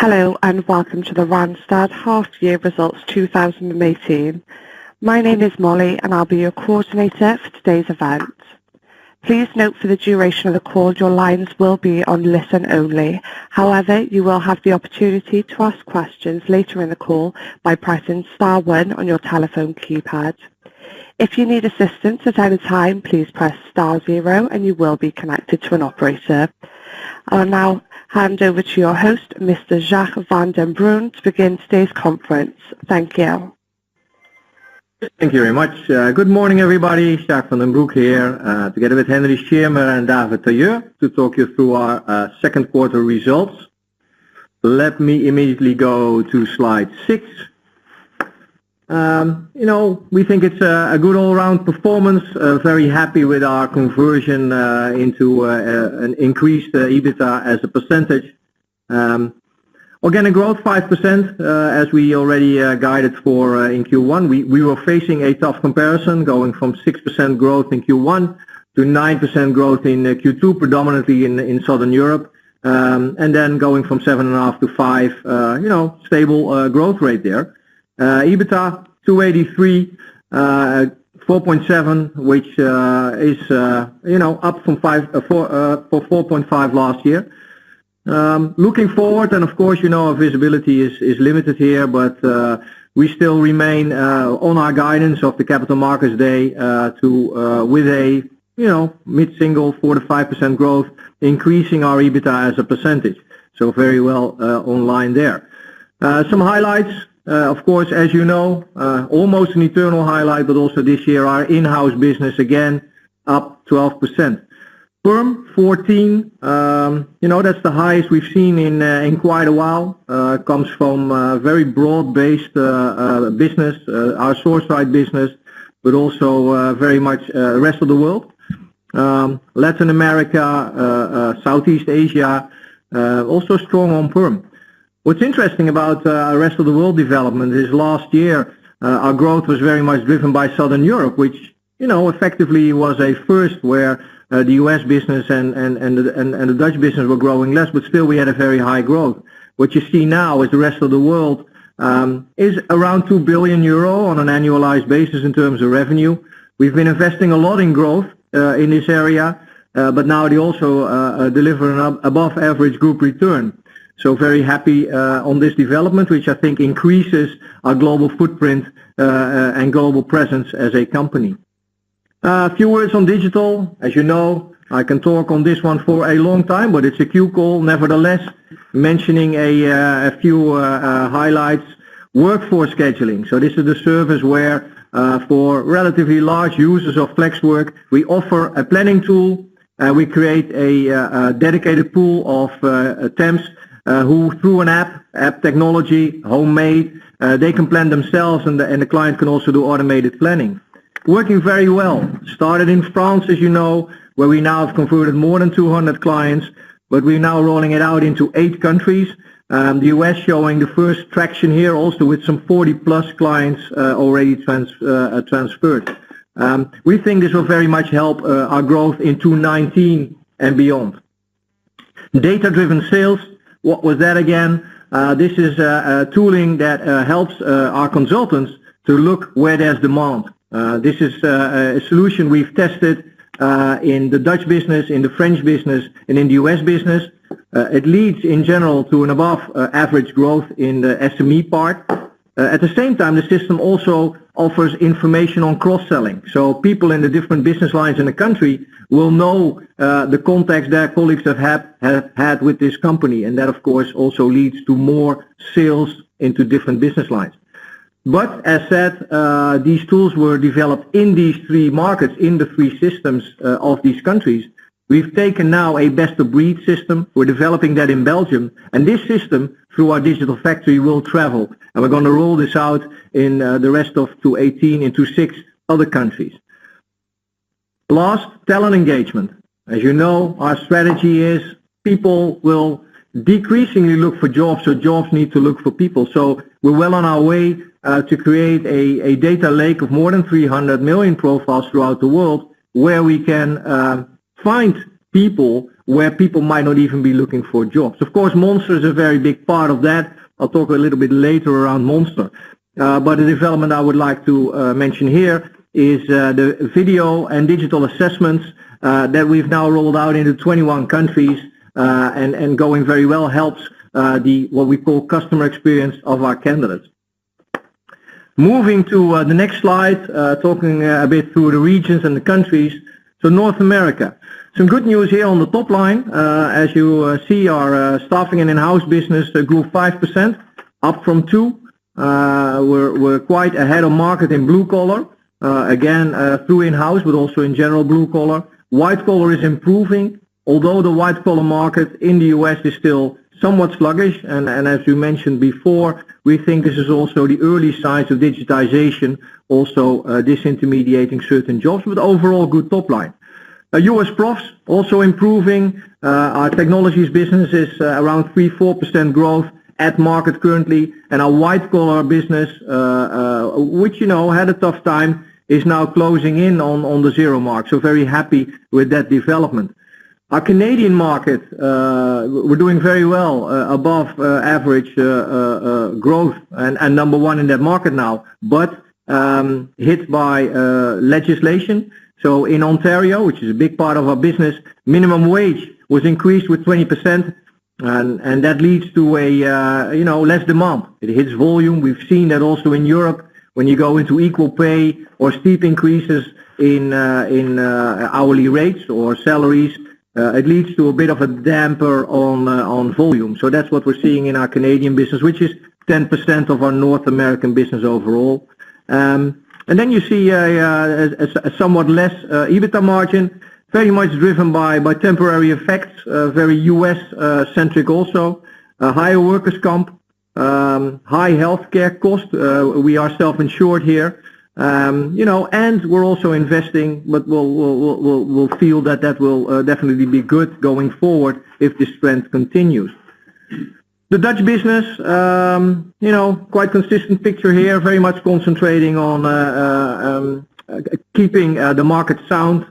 Hello and welcome to the Randstad Half-Year Results 2018. My name is Molly and I'll be your coordinator for today's event. Please note for the duration of the call your lines will be on listen only. However, you will have the opportunity to ask questions later in the call by pressing star 1 on your telephone keypad. If you need assistance at any time, please press star 0 and you will be connected to an operator. I'll now hand over to your host, Mr. Jacques van den Broen, to begin today's conference. Thank you. Thank you very much. Good morning, everybody. Jacques van den Broek here, together with Henry Schirmer and David Tailleur, to talk you through our second quarter results. Let me immediately go to slide 6. We think it's a good all-round performance. Very happy with our conversion into an increased EBITDA as a percentage. Organic growth 5%, as we already guided for in Q1. We were facing a tough comparison, going from 6% growth in Q1 to 9% growth in Q2, predominantly in Southern Europe, and then going from 7.5 to 5. Stable growth rate there. EBITDA 283, 4.7, which is up from 4.5 last year. Looking forward, and of course, our visibility is limited here, but we still remain on our guidance of the Capital Markets Day with a mid-single 4 to 5% growth, increasing our EBITDA as a percentage. So very well online there. Some highlights, of course, as you know, almost an eternal highlight, but also this year our in-house business again up 12%. Perm 14, that's the highest we've seen in quite a while. Comes from very broad-based business, our source-side business, but also very much rest of the world. Latin America, Southeast Asia, also strong on Perm. What's interesting about rest of the world development is last year our growth was very much driven by Southern Europe, which effectively was a first where the US business and the Dutch business were growing less, but still we had a very high growth. What you see now is the rest of the world is around 2 billion euro on an annualized basis in terms of revenue. We've been investing a lot in growth in this area, but now they also deliver an above average group return. So very happy on this development, which I think increases our global footprint and global presence as a company. A few words on digital. As you know, I can talk on this one for a long time, but it's a Q call. Nevertheless, mentioning a few highlights. Workforce scheduling. So this is the service where for relatively large users of Flexwork, we offer a planning tool. We create a dedicated pool of temps who through an app technology, homemade, they can plan themselves and the client can also do automated planning. Working very well. Started in France, as you know, where we now have converted more than 200 clients, but we're now rolling it out into 8 countries. The US showing the first traction here, also with some 40 plus clients already transferred. We think this will very much help our growth in 2019 and beyond. Data-driven sales. What was that again? This is a tooling that helps our consultants to look where there's demand. This is a solution we've tested in the Dutch business, in the French business, and in the US business. It leads in general to an above average growth in the SME part. At the same time, the system also offers information on cross-selling. So people in the different business lines in the country will know the contacts their colleagues have had with this company. And that, of course, also leads to more sales into different business lines. But as said, these tools were developed in these 3 markets, in the 3 systems of these countries. We've taken now a best-of-breed system. We're developing that in Belgium. And this system, through our digital factory, will travel. And we're going to roll this out in the rest of 2018 into 6 other countries. Last, talent engagement. As you know, our strategy is people will decreasingly look for jobs, so jobs need to look for people. So we're well on our way to create a data lake of more than 300 million profiles throughout the world where we can find people where people might not even be looking for jobs. Of course, Monster is a very big part of that. I'll talk a little bit later around Monster. But the development I would like to mention here is the video and digital assessments that we've now rolled out into 21 countries and going very well, helps what we call customer experience of our candidates. Moving to the next slide, talking a bit through the regions and the countries. So North America. Some good news here on the top line. As you see, our staffing and in-house business grew 5%, up from 2%. We're quite ahead of market in blue collar, again through in-house, but also in general blue collar. White collar is improving, although the white collar market in the US is still somewhat sluggish, and as you mentioned before, we think this is also the early signs of digitization, also disintermediating certain jobs, but overall good top line. US profs also improving. Our technologies business is around 3-4% growth at market currently, and our white collar business, which had a tough time, is now closing in on the zero mark. So very happy with that development. Our Canadian market, we're doing very well, above average growth, and number one in that market now, but hit by legislation. So in Ontario, which is a big part of our business, minimum wage was increased with 20%, and that leads to a less demand. It hits volume. We've seen that also in Europe when you go into equal pay or steep increases in hourly rates or salaries. It leads to a bit of a damper on volume. So that's what we're seeing in our Canadian business, which is 10% of our North American business overall. And then you see a somewhat less EBITDA margin, very much driven by temporary effects, very US centric also, higher workers' comp, high healthcare cost. We are self-insured here. And we're also investing, but we'll feel that will definitely be good going forward if this trend continues. The Dutch business, quite consistent picture here, very much concentrating on keeping the market sound,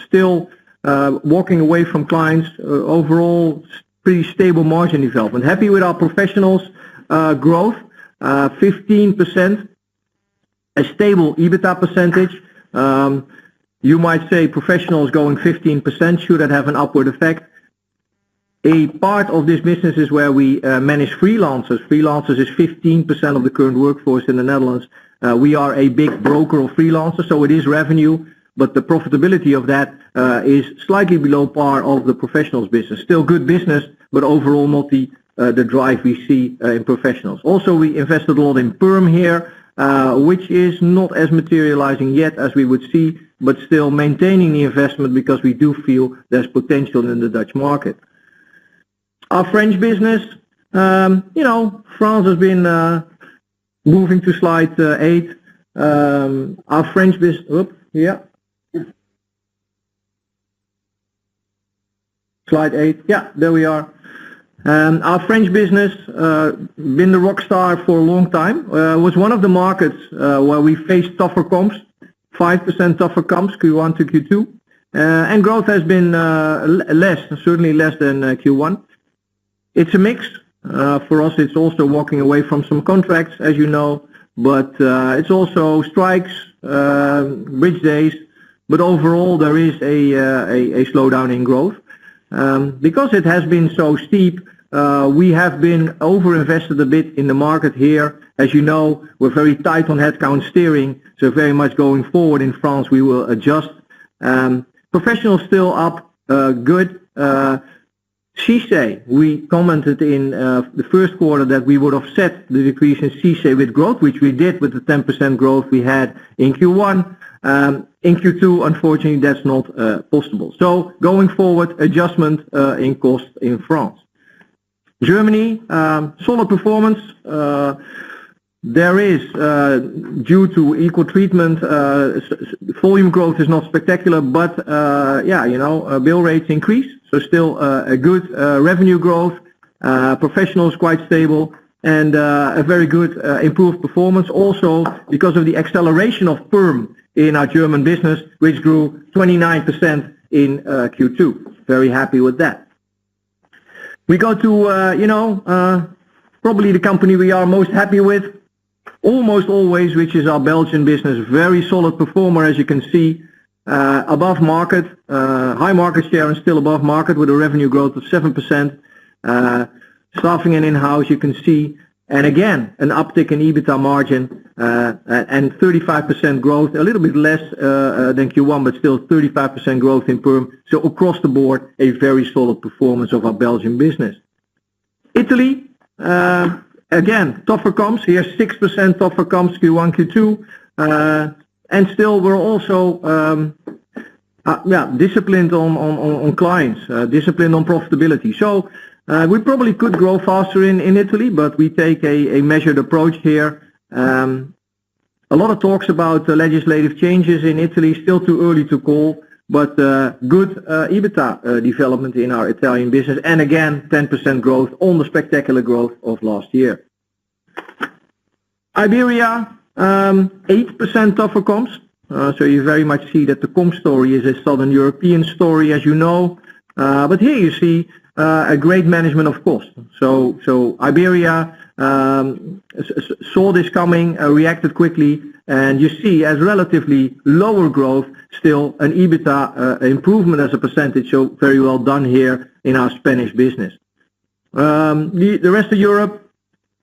still walking away from clients, overall pretty stable margin development. Happy with our professionals growth, 15%. A stable EBITDA percentage. You might say professionals going 15%, should that have an upward effect? A part of this business is where we manage freelancers. Freelancers is 15% of the current workforce in the Netherlands. We are a big broker of freelancers, so it is revenue, but the profitability of that is slightly below par of the professionals business. Still good business, but overall not the drive we see in professionals. Also, we invested a lot in perm here, which is not as materializing yet as we would see, but still maintaining the investment because we do feel there's potential in the Dutch market. Our French business, France has been moving to slide 8. Our French business, slide 8, there we are. Our French business, been the rock star for a long time, was one of the markets where we faced tougher comps, 5% tougher comps, Q1 to Q2, and growth has been certainly less than Q1. It's a mix. For us, it's also walking away from some contracts, as you know, but it's also strikes, bridge days, but overall there is a slowdown in growth. Because it has been so steep, we have been over-invested a bit in the market here. As you know, we're very tight on headcount steering, so very much going forward in France we will adjust. Professionals still up, good. CICE, we commented in the first quarter that we would offset the decrease in CICE with growth, which we did with the 10% growth we had in Q1. In Q2, unfortunately, that's not possible. So going forward, adjustment in cost in France. Germany, solid performance. There is, due to equal treatment, volume growth is not spectacular, but bill rates increase, so still a good revenue growth. Professionals quite stable, and a very good improved performance also because of the acceleration of perm in our German business, which grew 29% in Q2. very happy with that. We go to, probably the company we are most happy with, almost always, which is our Belgian business. Very solid performer, as you can see, above market, high market share and still above market with a revenue growth of 7%. Staffing and in-house, you can see, and again, an uptick in EBITDA margin and 35% growth, a little bit less than Q1, but still 35% growth in perm. So across the board, a very solid performance of our Belgian business. Italy, again, tougher comps here, 6% tougher comps Q1, Q2, and still we're also disciplined on clients, disciplined on profitability. So we probably could grow faster in Italy, but we take a measured approach here. A lot of talks about legislative changes in Italy, still too early to call, but good EBITDA development in our Italian business, and again 10% growth on the spectacular growth of last year. Iberia, 8% tougher comps, so you very much see that the comp story is a Southern European story, as you know, but here you see a great management of cost. So Iberia saw this coming, reacted quickly, and you see as relatively lower growth, still an EBITDA improvement as a percentage, so very well done here in our Spanish business. The rest of Europe,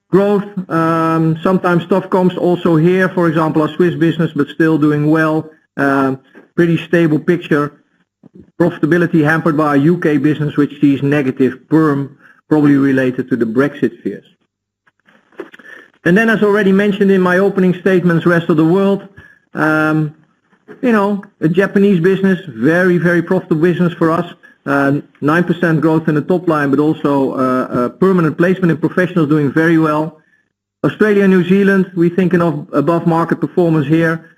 growth, sometimes tough comps also here, for example, our Swiss business, but still doing well, pretty stable picture. Profitability hampered by our UK business, which sees negative perm, probably related to the Brexit fears. And then, as already mentioned in my opening statements, rest of the world, a Japanese business, very, very profitable business for us. 9% growth in the top line, but also permanent placement in professionals doing very well. Australia, New Zealand, we're thinking of above market performance here.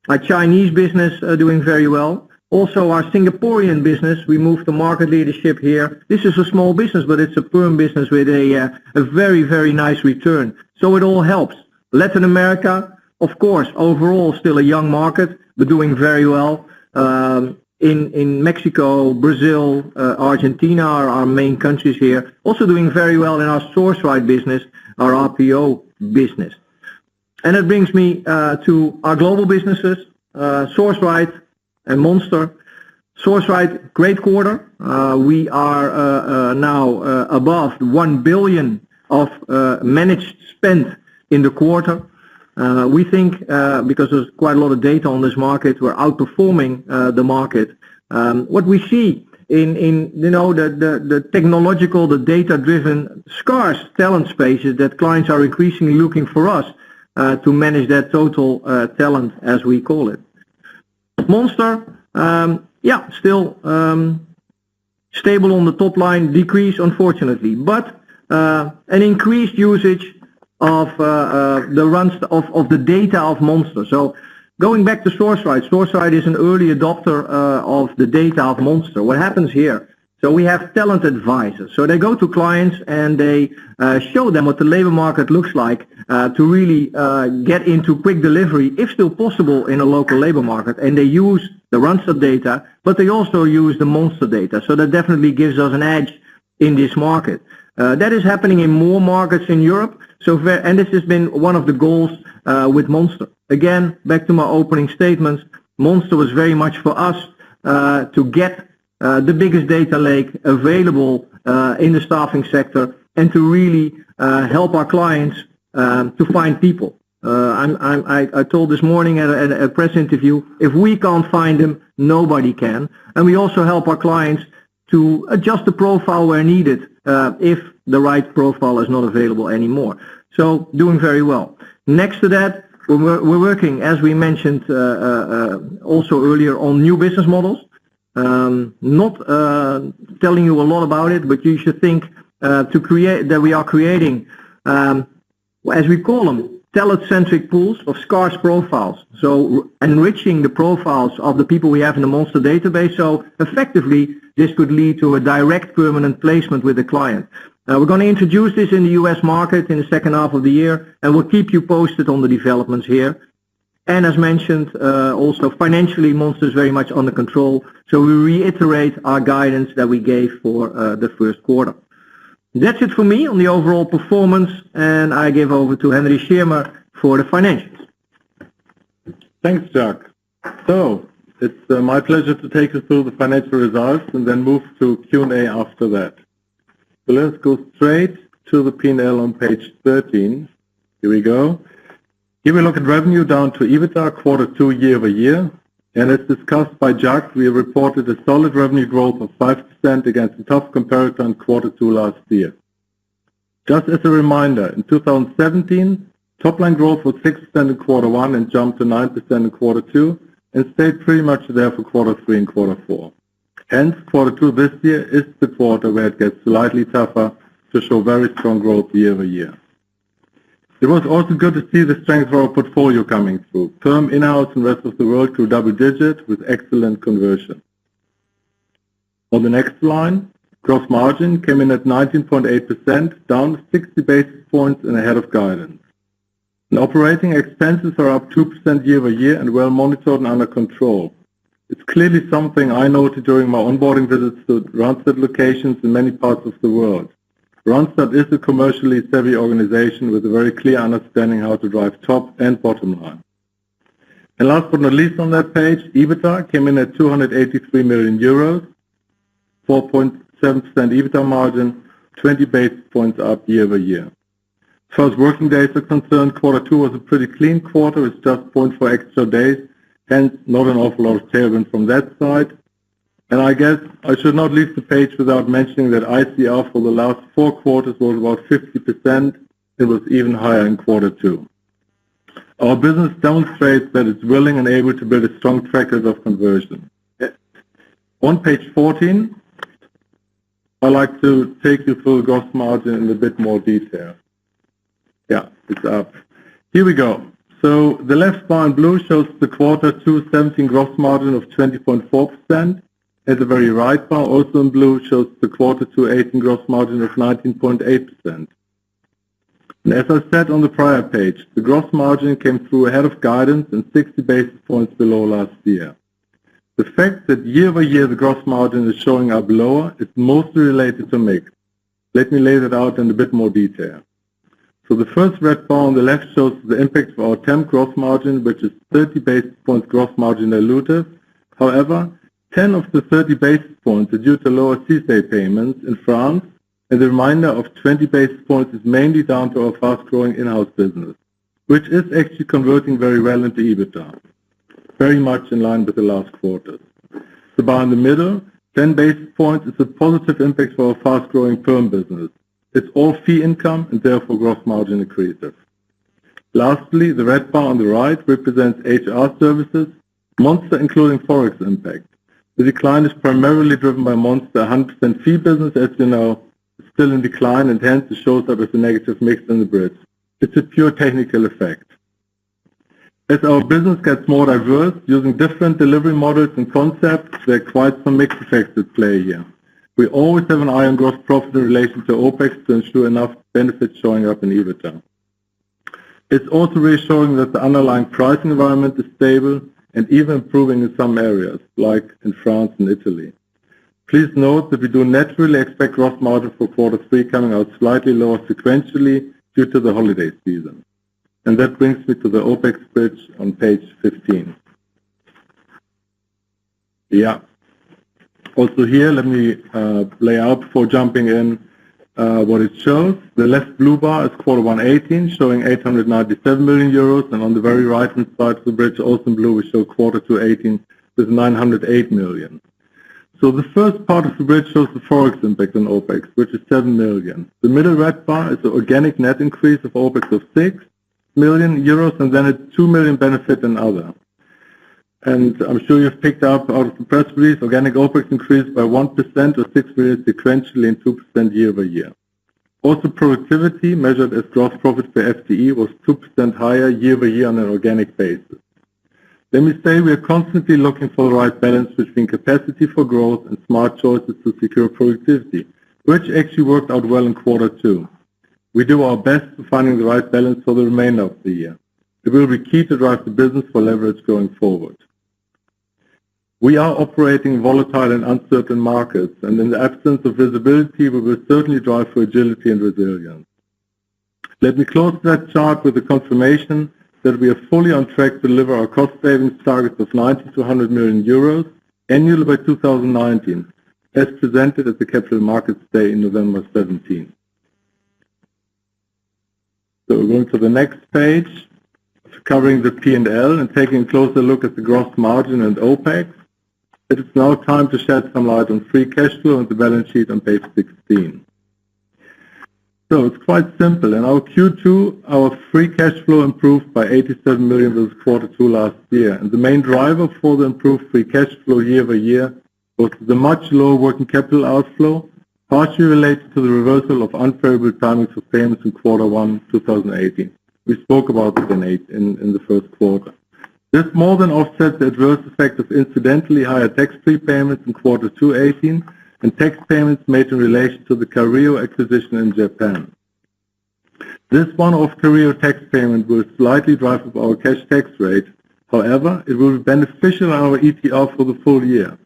Our Chinese business doing very well. Also our Singaporean business, we moved to market leadership here. This is a small business, but it's a perm business with a very, very nice return. So it all helps. Latin America, of course, overall still a young market, but doing very well. In Mexico, Brazil, Argentina are our main countries here. Also doing very well in our SourceRight business, our RPO business. And it brings me to our global businesses, SourceRight and Monster. SourceRight, great quarter. We are now above 1 billion of managed spend in the quarter. We think, because there's quite a lot of data on this market, we're outperforming the market. What we see in the technological, the data-driven, scarce talent spaces that clients are increasingly looking for us to manage that total talent, as we call it. Monster, still stable on the top line, decrease unfortunately, but an increased usage of the data of Monster. So going back to SourceRight, SourceRight is an early adopter of the data of Monster. What happens here? So we have talent advisors. So they go to clients and they show them what the labor market looks like to really get into quick delivery, if still possible, in a local labor market. And they use the Randstad data, but they also use the Monster data. So that definitely gives us an edge in this market. That is happening in more markets in Europe. And this has been one of the goals with Monster. Again, back to my opening statements, Monster was very much for us to get the biggest data lake available in the staffing sector and to really help our clients to find people. I told this morning at a press interview, if we can't find them, nobody can. And we also help our clients to adjust the profile where needed if the right profile is not available anymore. So doing very well. Next to that, we're working, as we mentioned also earlier, on new business models. Not telling you a lot about it, but you should think that we are creating, as we call them, talent-centric pools of scarce profiles. So enriching the profiles of the people we have in the Monster database. So effectively, this could lead to a direct permanent placement with the client. We're going to introduce this in the US market in the second half of the year, and we'll keep you posted on the developments here. And as mentioned, also financially, Monster is very much under control. So we reiterate our guidance that we gave for the first quarter. That's it for me on the overall performance, and I give over to Henry Schirmer for the financials. Thanks, Jacques. So it's my pleasure to take you through the financial results and then move to Q&A after that. So let's go straight to the P&L on page 13. Here we go. Here we look at revenue down to EBITDA Q2 year-over-year. And as discussed by Jacques, we reported a solid revenue growth of 5% against a tough comparator in Q2 last year. Just as a reminder, in 2017, top-line growth was 6% in Q1 and jumped to 9% in Q2 and stayed pretty much there for Q3 and Q4. Hence, Q2 this year is the quarter where it gets slightly tougher to show very strong growth year-over-year. It was also good to see the strength of our portfolio coming through. Perm, in-house, and rest of the world grew double-digit with excellent conversion. On the next line, gross margin came in at 19.8%, down 60 basis points and ahead of guidance. And operating expenses are up 2% year-over-year and well monitored and under control. It's clearly something I noted during my onboarding visits to Randstad locations in many parts of the world. Randstad is a commercially savvy organization with a very clear understanding how to drive top and bottom line. And last but not least on that page, EBITDA came in at 283 million euros, 4.7% EBITDA margin, 20 basis points up year-over-year. As far as working days are concerned, Q2 was a pretty clean quarter with just 0.4 extra days, hence not an awful lot of tailwind from that side. And I guess I should not leave the page without mentioning that ICR for the last 4 quarters was about 50%. It was even higher in Q2. Our business demonstrates that it's willing and able to build a strong track record of conversion. On page 14, I'd like to take you through the gross margin in a bit more detail. Yeah, it's up. Here we go. So the left bar in blue shows the Q2 2017 gross margin of 20.4%. And the very right bar, also in blue, shows the Q2 2018 gross margin of 19.8%. And as I said on the prior page, the gross margin came through ahead of guidance and 60 basis points below last year. The fact that year-over-year the gross margin is showing up lower is mostly related to mix. Let me lay that out in a bit more detail. So the first red bar on the left shows the impact of our temp gross margin, which is 30 basis points gross margin dilutive. However, 10 of the 30 basis points are due to lower CICE payments in France, and the remainder of 20 basis points is mainly down to our fast-growing in-house business, which is actually converting very well into EBITDA, very much in line with the last quarters. The bar in the middle, 10 basis points, is a positive impact for our fast-growing perm business. It's all fee income and therefore gross margin accretive. Lastly, the red bar on the right represents HR services, Monster including Forex impact. The decline is primarily driven by Monster 100% fee business, as you know, is still in decline and hence it shows up as a negative mix in the bridge. It's a pure technical effect. As our business gets more diverse, using different delivery models and concepts, there are quite some mixed effects at play here. We always have an eye on gross profit in relation to OPEX to ensure enough benefits showing up in EBITDA. It's also reassuring that the underlying pricing environment is stable and even improving in some areas, like in France and Italy. Please note that we do naturally expect gross margin for Q3 coming out slightly lower sequentially due to the holiday season. And that brings me to the OPEX bridge on page 15. Yeah. Also here, let me lay out before jumping in what it shows. The left blue bar is Q1 18, showing 897 million euros, and on the very right-hand side of the bridge, also in blue, we show Q2 18 with 908 million. So the first part of the bridge shows the Forex impact on OPEX, which is 7 million. The middle red bar is the organic net increase of OPEX of 6 million euros, and then a 2 million benefit in other. And I'm sure you've picked up out of the press release, organic OPEX increased by 1% or 6 million sequentially and 2% year-over-year. Also, productivity measured as gross profit per FTE was 2% higher year-over-year on an organic basis. Let me say we are constantly looking for the right balance between capacity for growth and smart choices to secure productivity, which actually worked out well in Q2. We do our best to finding the right balance for the remainder of the year. It will be key to drive the business for leverage going forward. We are operating in volatile and uncertain markets, and in the absence of visibility, we will certainly drive for agility and resilience. Let me close that chart with the confirmation that we are fully on track to deliver our cost savings targets of 90 to 100 million euros annually by 2019, as presented at the Capital Markets Day in November 17. So we're going to the next page, covering the P&L and taking a closer look at the gross margin and OPEX. It is now time to shed some light on free cash flow and the balance sheet on page 16. So it's quite simple. In our Q2, our free cash flow improved by 87 million versus Q2 last year. And the main driver for the improved free cash flow year-over-year was the much lower working capital outflow, partially related to the reversal of unfavorable timings of payments in Q1 2018. We spoke about it in the first quarter. This more than offsets the adverse effect of incidentally higher tax prepayments in Q2 18 and tax payments made in relation to the Careo acquisition in Japan. This one-off Careo tax payment will slightly drive up our cash tax rate. However, it will be beneficial on our ETR for the full year.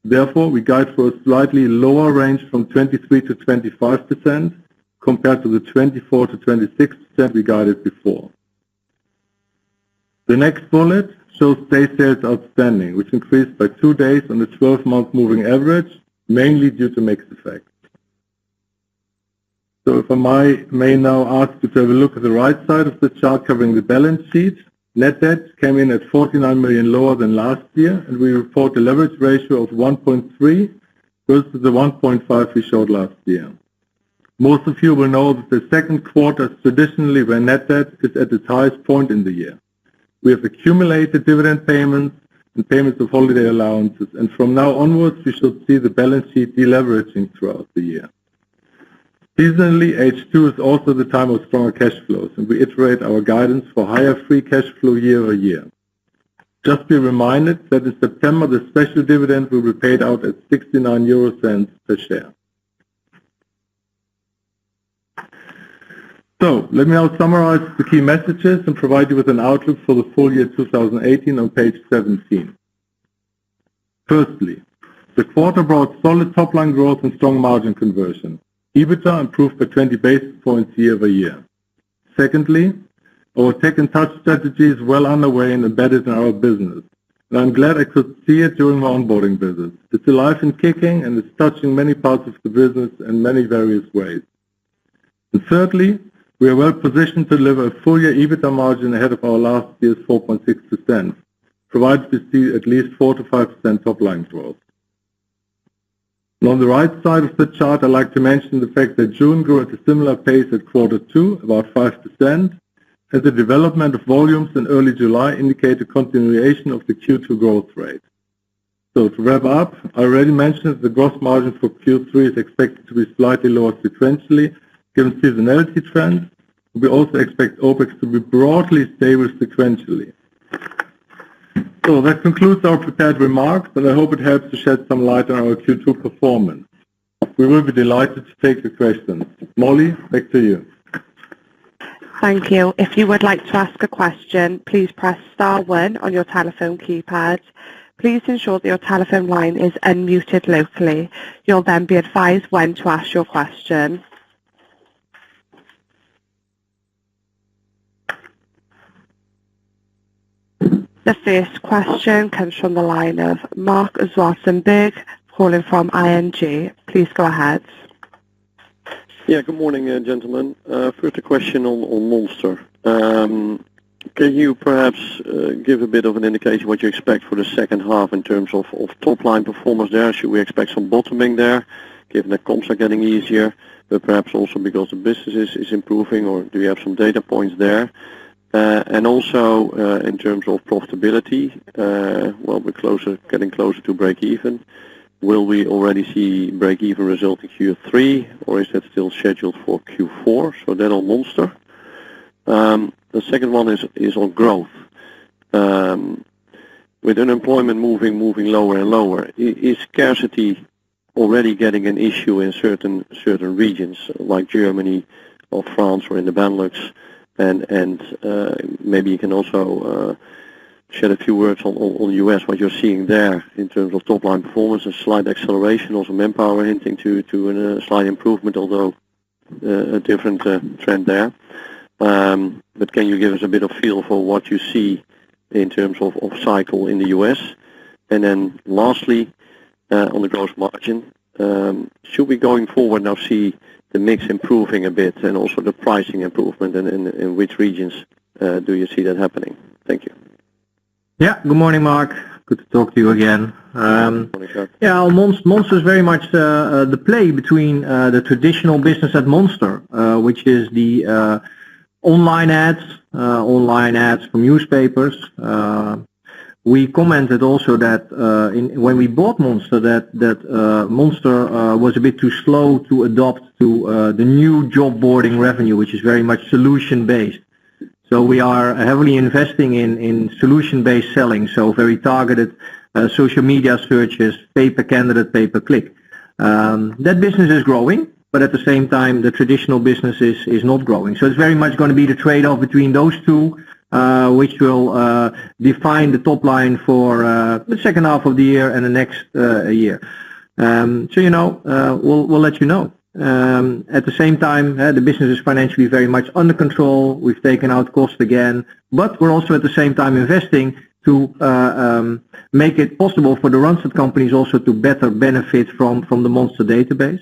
Therefore, we guide for a slightly lower range from 23 to 25% compared to the 24 to 26% we guided before. The next bullet shows day sales outstanding, which increased by 2 days on the 12-month moving average, mainly due to mix effects. So if I may now ask you to have a look at the right side of the chart covering the balance sheet. Net debt came in at 49 million lower than last year, and we report a leverage ratio of 1.3 versus the 1.5 we showed last year. Most of you will know that the second quarter is traditionally when net debt is at its highest point in the year. We have accumulated dividend payments and payments of holiday allowances, and from now onwards we should see the balance sheet deleveraging throughout the year. Seasonally, H2 is also the time of stronger cash flows, and we iterate our guidance for higher free cash flow year-over-year. Just be reminded that in September the special dividend will be paid out at 0.69 per share. So, let me now summarize the key messages and provide you with an outlook for the full year 2018 on page 17. Firstly, the quarter brought solid top-line growth and strong margin conversion. EBITDA improved by 20 basis points year-over-year. Secondly, our Tech and Touch strategy is well underway and embedded in our business. And I'm glad I could see it during my onboarding visit. It's alive and kicking, and it's touching many parts of the business in many various ways. And thirdly, we are well positioned to deliver a full-year EBITDA margin ahead of our last year's 4.6%, provided we see at least 4 to 5% top-line growth. And on the right side of the chart, I'd like to mention the fact that June grew at a similar pace at Q2, about 5%, and the development of volumes in early July indicate a continuation of the Q2 growth rate. So to wrap up, I already mentioned that the gross margin for Q3 is expected to be slightly lower sequentially, given seasonality trends. We also expect OPEX to be broadly stable sequentially. So that concludes our prepared remarks, and I hope it helps to shed some light on our Q2 performance. We will be delighted to take the questions. Molly, back to you. Thank you. If you would like to ask a question, please press star 1 on your telephone keypad. Please ensure that your telephone line is unmuted locally. You'll then be advised when to ask your question. The first question comes from the line of Mark Zwartenberg, calling from ING. Please go ahead. Yeah, good morning, gentlemen. First a question on Monster. Can you perhaps give a bit of an indication what you expect for the second half in terms of top-line performance there? Should we expect some bottoming there, given that comps are getting easier, but perhaps also because the business is improving, or do you have some data points there? And also in terms of profitability, well, we're getting closer to break-even. Will we already see break-even result in Q3, or is that still scheduled for Q4? So that on Monster. The second one is on growth. With unemployment moving lower and lower, is scarcity already getting an issue in certain regions, like Germany or France or in the Benelux? And maybe you can also shed a few words on the US, what you're seeing there in terms of top line performance, a slight acceleration, also Manpower hinting to a slight improvement, although a different trend there. But can you give us a bit of feel for what you see in terms of cycle in the US? And then lastly, on the gross margin, should we going forward now see the mix improving a bit and also the pricing improvement, and in which regions do you see that happening? Thank you. Yeah, good morning, Mark. Good to talk to you again. Yeah, Monster is very much the play between the traditional business at Monster, which is the online ads from newspapers. We commented also that when we bought Monster, that Monster was a bit too slow to adopt to the new job boarding revenue, which is very much solution-based. So we are heavily investing in solution-based selling, so very targeted social media searches, pay-per-candidate, pay-per-click. That business is growing, but at the same time, the traditional business is not growing. So it's very much going to be the trade-off between those two, which will define the top line for the second half of the year and the next year. So, we'll let you know. At the same time, the business is financially very much under control. We've taken out cost again, but we're also at the same time investing to make it possible for the Randstad companies also to better benefit from the Monster database.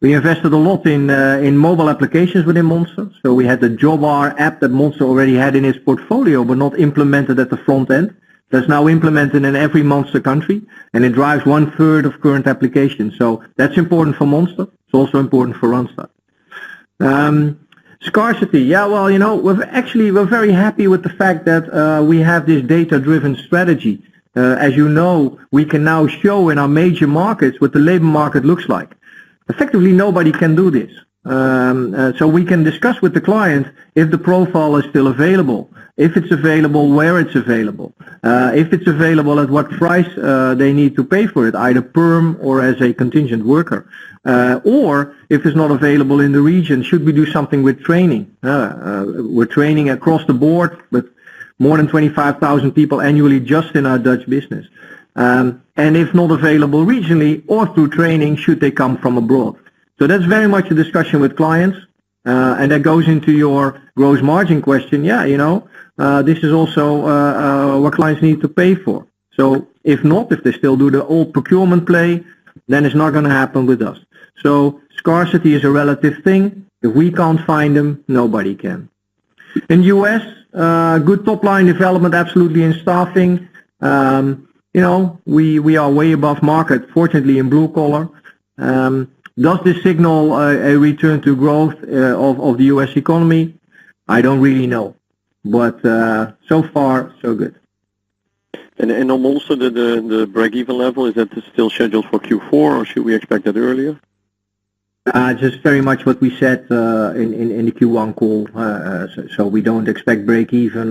We invested a lot in mobile applications within Monster. So we had the JobR app that Monster already had in its portfolio, but not implemented at the front end. That's now implemented in every Monster country, and it drives 1/3 of current applications. So that's important for Monster. It's also important for Randstad. Scarcity. Yeah, well, we're very happy with the fact that we have this data-driven strategy. As you know, we can now show in our major markets what the labor market looks like. Effectively, nobody can do this. So we can discuss with the client if the profile is still available, if it's available, where it's available, if it's available at what price they need to pay for it, either perm or as a contingent worker, or if it's not available in the region, should we do something with training? We're training across the board with more than 25,000 people annually just in our Dutch business. And if not available regionally or through training, should they come from abroad? So that's very much a discussion with clients, and that goes into your gross margin question. Yeah, this is also what clients need to pay for. So if they still do the old procurement play, then it's not going to happen with us. So scarcity is a relative thing. If we can't find them, nobody can. In US, good top line development, absolutely in staffing. We are way above market, fortunately in blue collar. Does this signal a return to growth of the US economy? I don't really know, but so far so good. And on Monster, the break-even level, is that still scheduled for Q4, or should we expect that earlier? Just very much what we said in the Q1 call. So we don't expect break-even.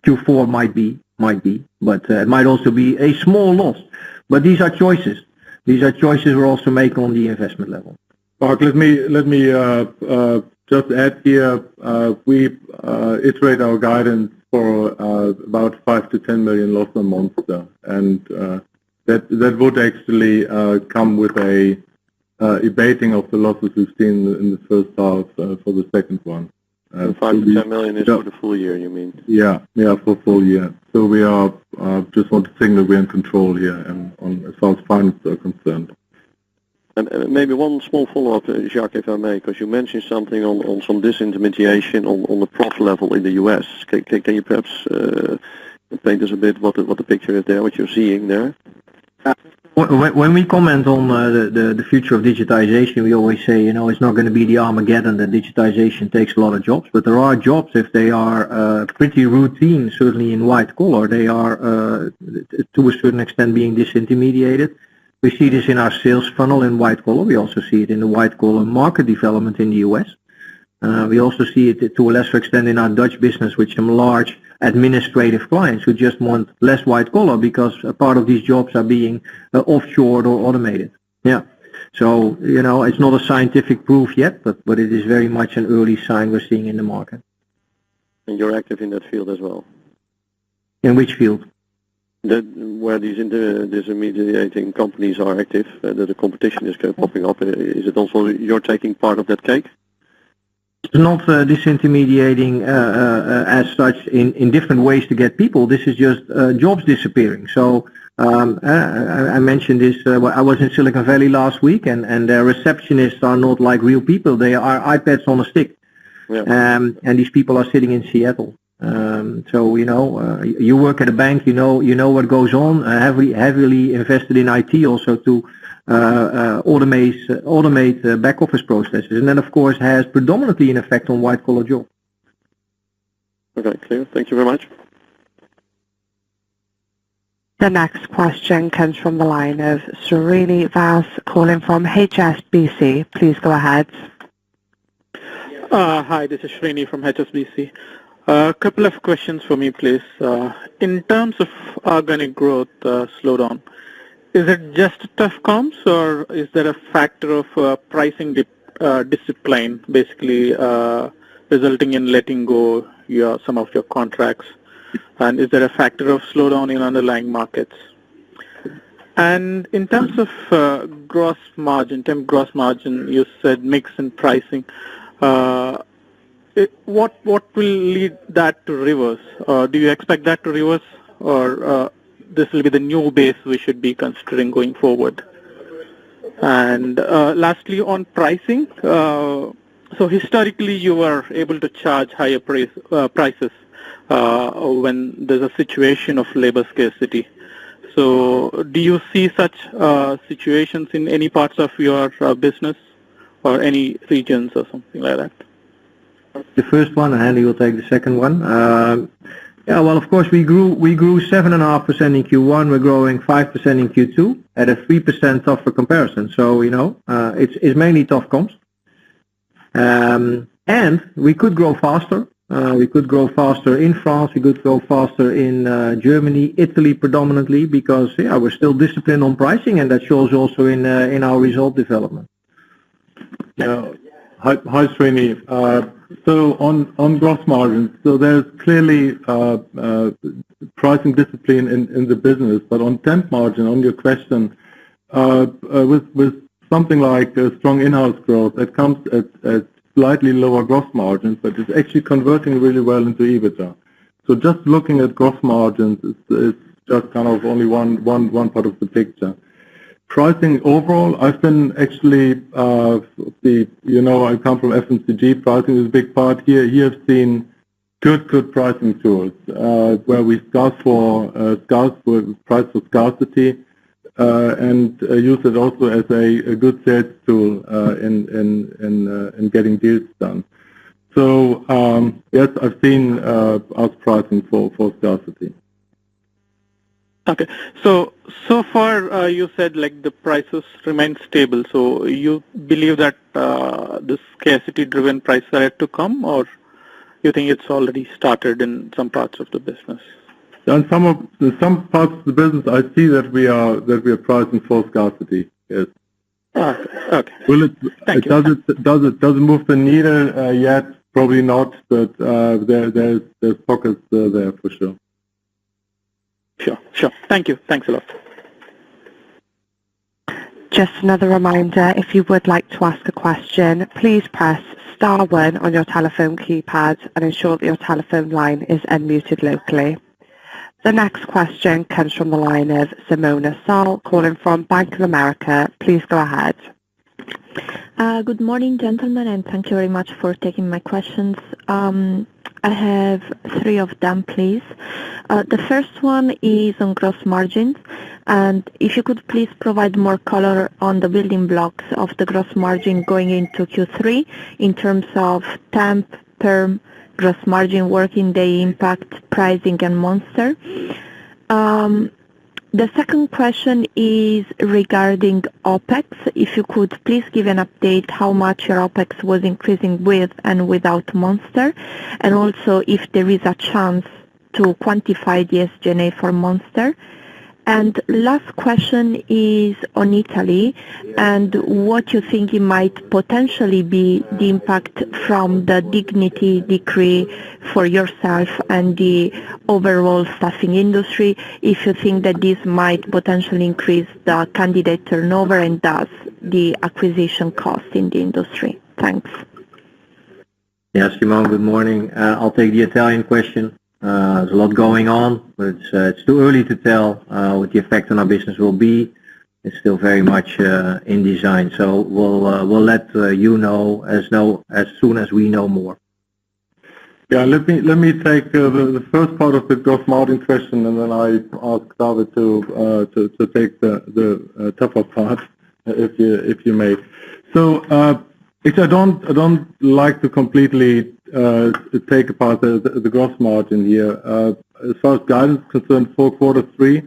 Q4 might be, but it might also be a small loss. But these are choices. These are choices we're also making on the investment level. Mark, let me just add here. We iterate our guidance for about 5 to 10 million loss on Monster, and that would actually come with a abating of the losses we've seen in the first half for the second one. 5 to 10 million is for the full year, you mean? Yeah, for full year. So we are just want to signal we're in control here, and as far as finance are concerned. And maybe one small follow-up, Jacques, if I may, because you mentioned something on some disintermediation on the prof level in the US. Can you perhaps paint us a bit what the picture is there, what you're seeing there? When we comment on the future of digitization, we always say, it's not going to be the Armageddon that digitization takes a lot of jobs, but there are jobs, if they are pretty routine, certainly in white collar, they are to a certain extent being disintermediated. We see this in our sales funnel in white collar. We also see it in the white collar market development in the US. We also see it to a lesser extent in our Dutch business, with some large administrative clients who just want less white collar because a part of these jobs are being offshored or automated. Yeah. So, it's not a scientific proof yet, but it is very much an early sign we're seeing in the market. And you're active in that field as well? In which field? Where these disintermediating companies are active, that the competition is popping up, is it also you're taking part of that cake? It's not disintermediating as such in different ways to get people. This is just jobs disappearing. So I mentioned this. I was in Silicon Valley last week, and their receptionists are not like real people. They are iPads on a stick. Yeah. And these people are sitting in Seattle. So you work at a bank. You know what goes on. Heavily invested in IT also to automate back office processes, and that of course has predominantly an effect on white collar jobs. Okay, clear. Thank you very much. The next question comes from the line of Srini Vaz calling from HSBC. Please go ahead. Hi, this is Srini from HSBC. A couple of questions for me, please. In terms of organic growth slowdown, is it just tough comps, or is there a factor of pricing discipline, basically resulting in letting go some of your contracts? And is there a factor of slowdown in underlying markets? And in terms of gross margin, you said mix and pricing. What will lead that to reverse? Do you expect that to reverse, or this will be the new base we should be considering going forward? And lastly, on pricing, so historically you were able to charge higher prices when there's a situation of labor scarcity. So do you see such situations in any parts of your business or any regions or something like that? The first one, and Andy will take the second one. Yeah, well, of course, we grew 7.5% in Q1. We're growing 5% in Q2 at a 3% tougher comparison. So, it's mainly tough comps. And we could grow faster. We could grow faster in France. We could grow faster in Germany, Italy predominantly, because we're still disciplined on pricing, and that shows also in our result development. Yeah. Hi, Srini. So on gross margins, so there's clearly pricing discipline in the business, but on temp margin, on your question, with something like strong in-house growth, that comes at slightly lower gross margins, but it's actually converting really well into EBITDA. So just looking at gross margins is just kind of only one part of the picture. Pricing overall, I've been actually, I come from FMCG, pricing is a big part here. Here I've seen good pricing tools, where we price for scarcity, and use it also as a good sales tool in getting deals done. So yes, I've seen us pricing for scarcity. Okay. So far you said like the prices remain stable. So you believe that this scarcity-driven price are yet to come, or you think it's already started in some parts of the business? In some parts of the business, I see that we are pricing for scarcity. Yes. Okay. Will it? Thank you. Does it move the needle yet? Probably not, but there's pockets there for sure. Sure. Thank you. Thanks a lot. Just another reminder, if you would like to ask a question, please press star 1 on your telephone keypad and ensure that your telephone line is unmuted locally. The next question comes from the line of Simona Sal, calling from Bank of America. Please go ahead. Good morning, gentlemen, and thank you very much for taking my questions. I have 3 of them, please. The first one is on gross margins, and if you could please provide more color on the building blocks of the gross margin going into Q3 in terms of temp, perm, gross margin, working day impact, pricing, and Monster. The second question is regarding OPEX. If you could please give an update how much your OPEX was increasing with and without Monster, and also if there is a chance to quantify the SG&A for Monster. And last question is on Italy and what you think it might potentially be the impact from the dignity decree for yourself and the overall staffing industry, if you think that this might potentially increase the candidate turnover and thus the acquisition cost in the industry. Thanks. Yes, Simone, good morning. I'll take the Italian question. There's a lot going on, but it's too early to tell what the effect on our business will be. It's still very much in design, so we'll let you know as soon as we know more. Yeah, let me take the first part of the gross margin question, and then I ask David to take the tougher part, if you may. So, I don't like to completely take apart the gross margin here. As far as guidance is concerned for quarter three,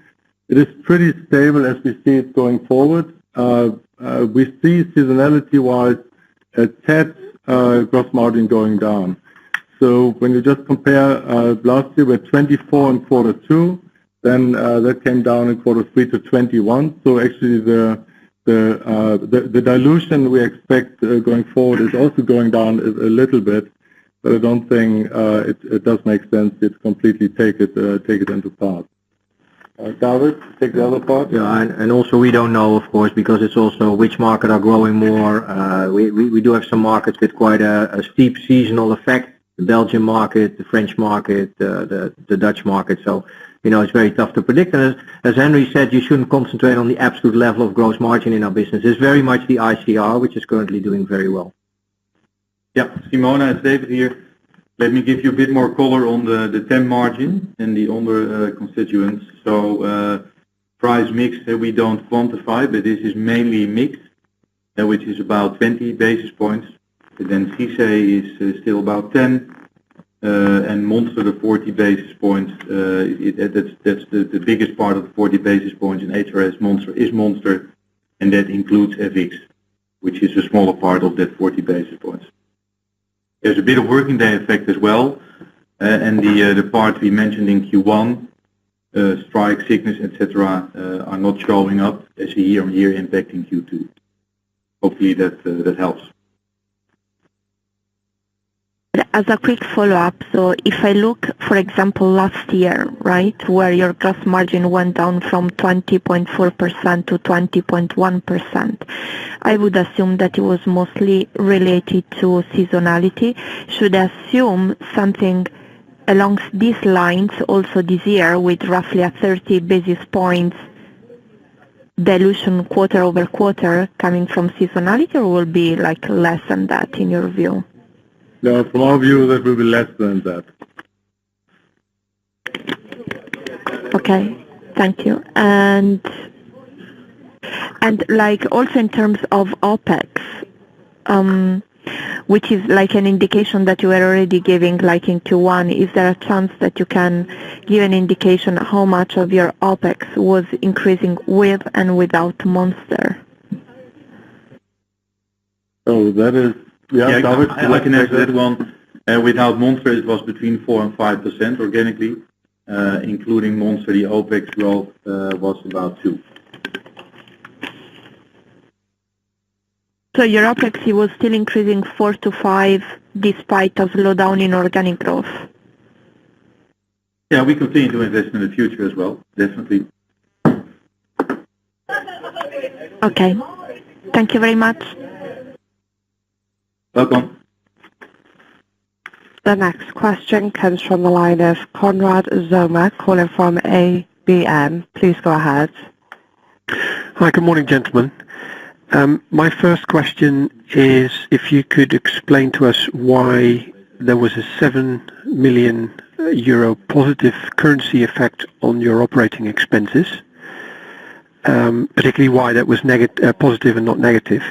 it is pretty stable as we see it going forward. We see seasonality-wise a tad gross margin going down. So when you just compare last year with 24 in quarter two, then that came down in quarter three to 21. So actually the dilution we expect going forward is also going down a little bit, but I don't think it does make sense to completely take it into part. David, take the other part. Yeah, and also we don't know, of course, because it's also which market are growing more. We do have some markets with quite a steep seasonal effect. The Belgian market, the French market, the Dutch market. So, it's very tough to predict. And as Henry said, you shouldn't concentrate on the absolute level of gross margin in our business. It's very much the ICR, which is currently doing very well. Yeah, Simona, it's David here. Let me give you a bit more color on the temp margin and the other constituents. So price mix we don't quantify, but this is mainly mix, which is about 20 basis points. And then CICE is still about 10, and Monster the 40 basis points. That's the biggest part of the 40 basis points in HRS Monster is Monster, and that includes FX, which is a smaller part of that 40 basis points. There's a bit of working day effect as well, and the part we mentioned in Q1, strike, sickness, etc., are not showing up as a year-on-year impact in Q2. Hopefully that helps. As a quick follow-up, so if I look, for example, last year, right, where your gross margin went down from 20.4% to 20.1%, I would assume that it was mostly related to seasonality. Should I assume something along these lines also this year with roughly a 30 basis points dilution quarter over quarter coming from seasonality, or will be like less than that in your view? No, from our view, that will be less than that. Okay, thank you. And like also in terms of OPEX, which is like an indication that you were already giving like in Q1, is there a chance that you can give an indication how much of your OPEX was increasing with and without Monster? So that is... Yeah, David, I can answer that one. Without Monster, it was between 4 and 5% organically. Including Monster, the OPEX growth was about 2. So your OPEX was still increasing 4 to 5 despite a slowdown in organic growth? Yeah, we continue to invest in the future as well, definitely. Okay, thank you very much. Welcome. The next question comes from the line of Konrad Zomer, calling from ABN. Please go ahead. Hi, good morning, gentlemen. My first question is if you could explain to us why there was a 7 million euro positive currency effect on your operating expenses, particularly why that was positive and not negative.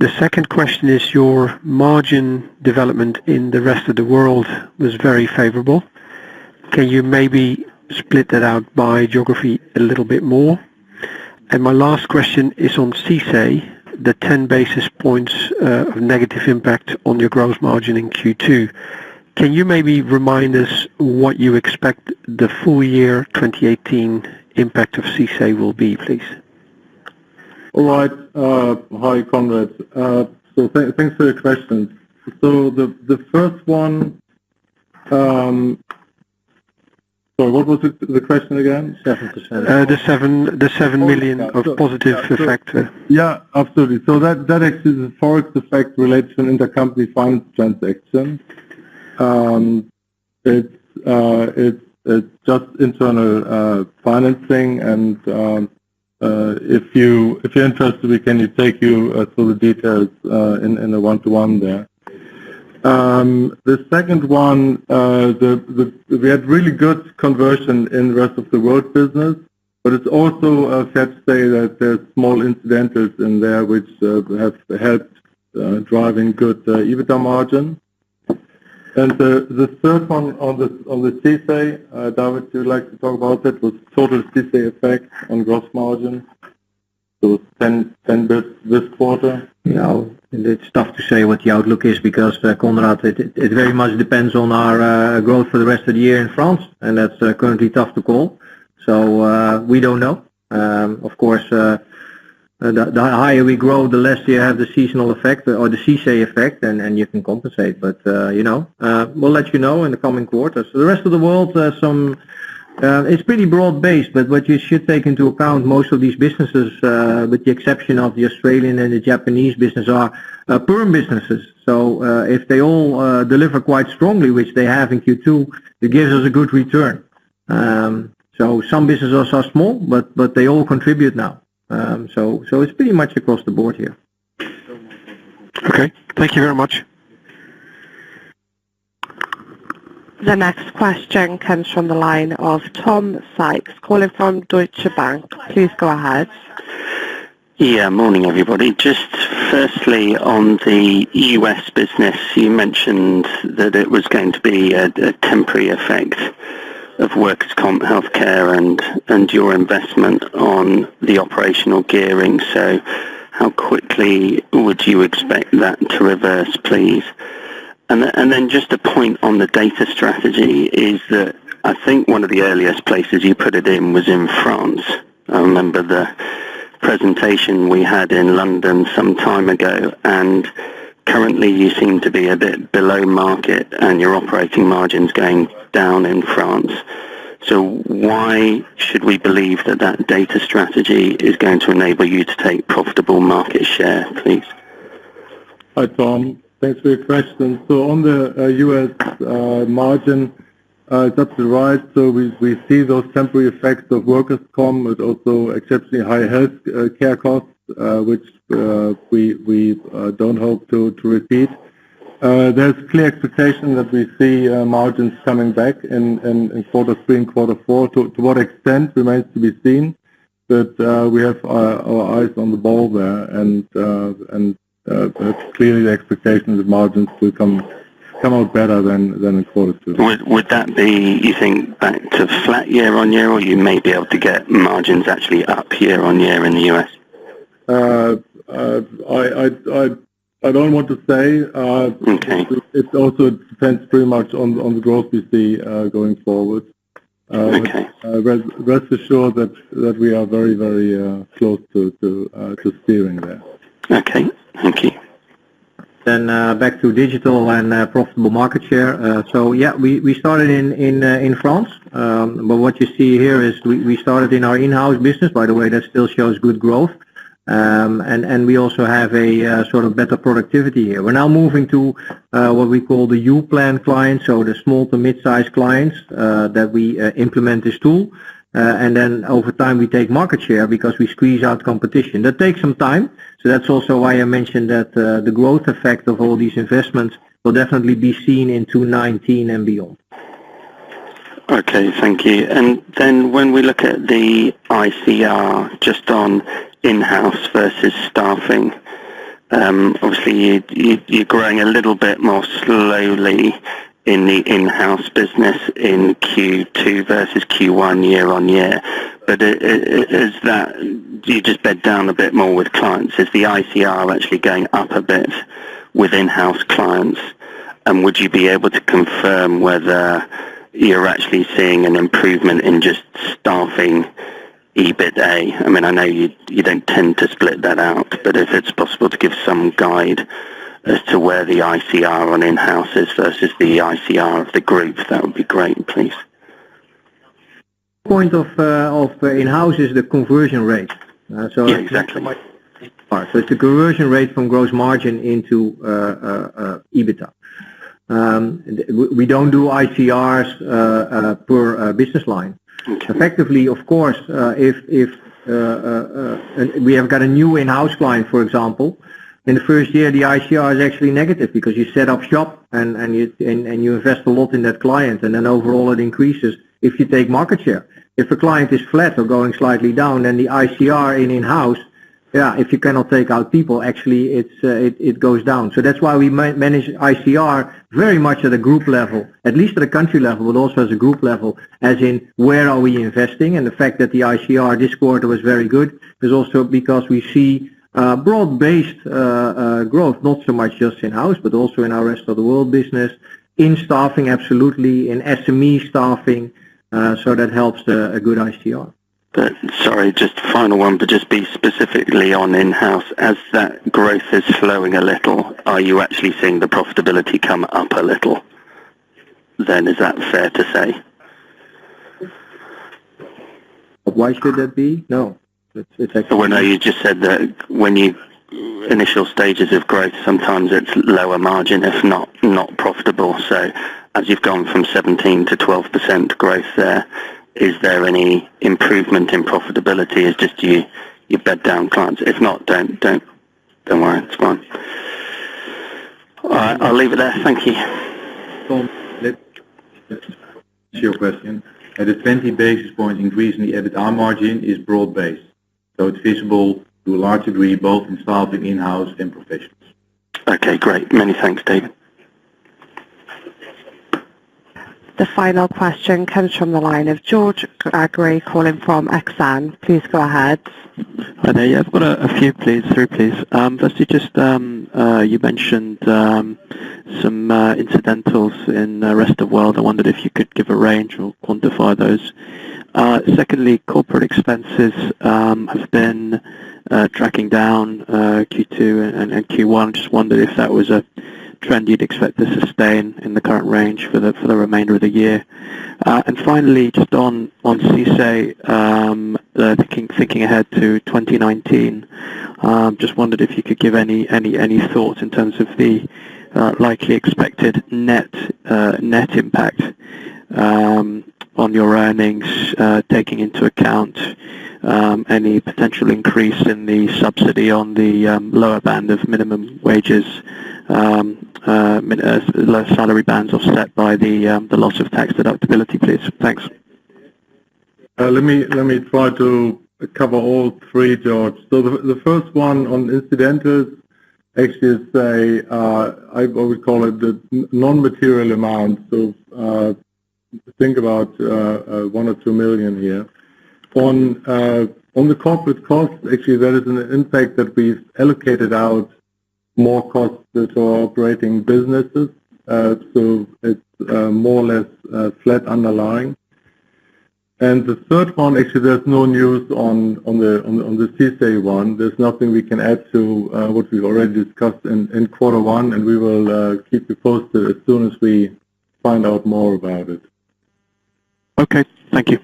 The second question is your margin development in the rest of the world was very favorable. Can you maybe split that out by geography a little bit more? And my last question is on CICE, the 10 basis points of negative impact on your gross margin in Q2. Can you maybe remind us what you expect the full year 2018 impact of CICE will be, please? All right. Hi, Conrad. So thanks for your questions. So the first one, sorry, what was the question again? 7%. The 7 million of positive effect. Yeah, absolutely. So that actually is a forex effect related to an intercompany finance transaction. It's just internal financing, and if you're interested, we can take you through the details in a one-to-one there. The second one, we had really good conversion in the rest of the world business, but it's also fair to say that there's small incidentals in there which have helped driving good EBITDA margin. And the third one on the CICE, David, would you like to talk about that? Was total CICE effect on gross margin? So 10 bits this quarter. Yeah, it's tough to say what the outlook is because, Conrad, it very much depends on our growth for the rest of the year in France, and that's currently tough to call. So we don't know. Of course, the higher we grow, the less you have the seasonal effect or the CICE effect, and you can compensate. But, we'll let you know in the coming quarters. So the rest of the world, it's pretty broad-based, but what you should take into account, most of these businesses, with the exception of the Australian and the Japanese business, are perm businesses. So if they all deliver quite strongly, which they have in Q2, it gives us a good return. So some businesses are small, but they all contribute now. So it's pretty much across the board here. Okay, thank you very much. The next question comes from the line of Tom Sykes, calling from Deutsche Bank. Please go ahead. Yeah, morning everybody. Just firstly on the US business, you mentioned that it was going to be a temporary effect of workers' comp, healthcare and your investment on the operational gearing. So how quickly would you expect that to reverse, please? And then just a point on the data strategy is that I think one of the earliest places you put it in was in France. I remember the presentation we had in London some time ago, and currently you seem to be a bit below market and your operating margin's going down in France. So why should we believe that that data strategy is going to enable you to take profitable market share, please? Hi, Tom. Thanks for your question. So on the U.S. margin, it's absolutely right. So we see those temporary effects of workers' comp, but also exceptionally high health care costs, which we don't hope to repeat. There's clear expectation that we see margins coming back in quarter 3 and quarter 4. To what extent remains to be seen, but we have our eyes on the ball there, and clearly the expectation that margins will come out better than in quarter 2. Would that be, you think, back to flat year on year, or you may be able to get margins actually up year on year in the US? I don't want to say. Okay. It also depends pretty much on the growth we see going forward. Okay. Rest assured that we are very, very close to steering there. Okay. Thank you. Then back to digital and profitable market share. So yeah, we started in France, but what you see here is we started in our in-house business. By the way, that still shows good growth, and we also have a sort of better productivity here. We're now moving to what we call the U-plan clients, so the small to mid-sized clients that we implement this tool. And then over time we take market share because we squeeze out competition. That takes some time, so that's also why I mentioned that the growth effect of all these investments will definitely be seen in 2019 and beyond. Okay, thank you. And then when we look at the ICR just on in-house versus staffing, obviously you're growing a little bit more slowly in the in-house business in Q2 versus Q1 year on year. But is that, you just bed down a bit more with clients? Is the ICR actually going up a bit with in-house clients? And would you be able to confirm whether you're actually seeing an improvement in just staffing EBITA? I mean, I know you don't tend to split that out, but if it's possible to give some guide as to where the ICR on in-house is versus the ICR of the group, that would be great, please. Point of in-house is the conversion rate. Yeah, exactly. So it's the conversion rate from gross margin into EBITDA. We don't do ICRs per business line. Okay. Effectively, of course, if we have got a new in-house client, for example, in the first year the ICR is actually negative because you set up shop and you invest a lot in that client, and then overall it increases if you take market share. If a client is flat or going slightly down, then the ICR in-house, if you cannot take out people, actually it goes down. So that's why we manage ICR very much at a group level, at least at a country level, but also as a group level, as in where are we investing. And the fact that the ICR this quarter was very good is also because we see broad-based growth, not so much just in-house, but also in our rest of the world business, in staffing, absolutely, in SME staffing, so that helps a good ICR. But, sorry, just final one, but just be specifically on in-house. As that growth is slowing a little, are you actually seeing the profitability come up a little? Then is that fair to say? Why should that be? No. It's actually... Well, no, you just said that when you initial stages of growth, sometimes it's lower margin, if not profitable. So as you've gone from 17 to 12% growth there, is there any improvement in profitability? Is just you bed down clients? If not, don't worry, it's fine. All right, I'll leave it there. Thank you. Tom, let's your question. The 20 basis point increase in the EBITDA margin is broad-based, so it's visible to a large degree both in staffing, in-house, and professionals. Okay, great. Many thanks, David. The final question comes from the line of George Gregory calling from Exane. Please go ahead. Hi there. Yeah, I've got a few, please. Firstly, just you mentioned some incidentals in the rest of the world. I wondered if you could give a range or quantify those. Secondly, corporate expenses have been tracking down Q2 and Q1. Just wondered if that was a trend you'd expect to sustain in the current range for the remainder of the year. And finally, just on CICE, thinking ahead to 2019, just wondered if you could give any thoughts in terms of the likely expected net impact on your earnings, taking into account any potential increase in the subsidy on the lower band of minimum wages, low salary bands offset by the loss of tax deductibility, please. Thanks. Let me try to cover all three, George. So the first one on incidentals actually is I would call it the non-material amount. So think about 1 or 2 million here. On the corporate costs, actually there is an impact that we've allocated out more costs to our operating businesses. So it's more or less flat underlying. And the third one, actually, there's no news on the CICE one. There's nothing we can add to what we've already discussed in quarter one, and we will keep you posted as soon as we find out more about it. Okay, thank you.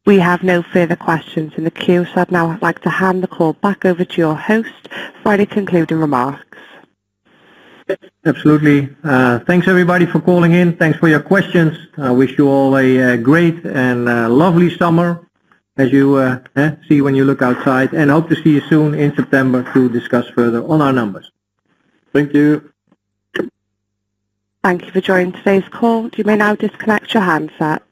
We have no further questions in the queue, so I'd now like to hand the call back over to your host for any concluding remarks. Absolutely. Thanks everybody for calling in. Thanks for your questions. I wish you all a great and lovely summer as you see when you look outside, and hope to see you soon in September to discuss further on our numbers. Thank you. Thank you for joining today's call. You may now disconnect your handset.